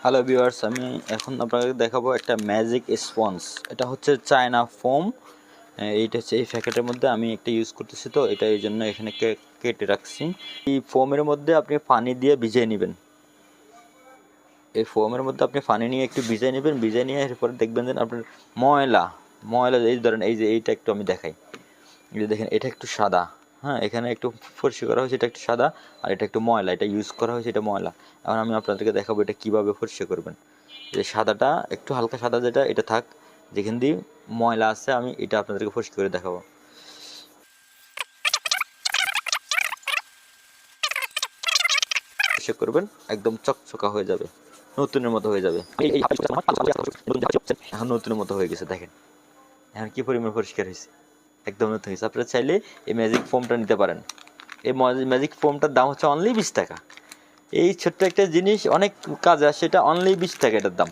Hello viewers, আমি এখন আপনাদের দেখাবো একটা ম্যাজিক স্পঞ্জ। এটা হচ্ছে চায়না ফোম। এইটা হচ্ছে এই প্যাকেটের মধ্যে আমি একটা ইউজ করতেছি, তো এটা এই জন্য এখানে কেটে রাখছি। এই ফোমের মধ্যে আপনি পানি দিয়ে ভিজিয়ে নেবেন। এই ফোমের মধ্যে আপনি পানি নিয়ে একটু ভিজিয়ে নেবেন। ভিজিয়ে নিয়ে এরপরে দেখবেন যে আপনার ময়লা ময়লা এই ধরেন, এই যে এইটা একটু আমি দেখাই। এই যে দেখেন, এটা একটু সাদা, হ্যাঁ, এখানে একটু ফর্সি করা হয়েছে, এটা একটু সাদা, আর এটা একটু ময়লা, এটা ইউজ করা হয়েছে, এটা ময়লা। এখন আমি আপনাদেরকে দেখাবো এটা কীভাবে ফর্সি করবেন। যে সাদাটা একটু হালকা সাদা, যেটা এটা থাক, যেখান দিয়ে ময়লা আছে আমি এটা আপনাদেরকে ফর্সি করে দেখাবো। ফর্সি করবেন, একদম চকচকা হয়ে যাবে, নতুনের মতো হয়ে যাবে। এখন নতুনের মতো হয়ে গেছে, দেখেন এখন কি পরিমাণ পরিষ্কার হয়েছে, একদম নতুন হয়েছে। আপনারা চাইলে এই ম্যাজিক ফোমটা নিতে পারেন। এই ম্যাজিক ফোমটার দাম হচ্ছে অনলি 20 টাকা। এই ছোট্ট একটা জিনিস অনেক কাজে আসে, এটা অনলি 20 টাকা এটার দাম।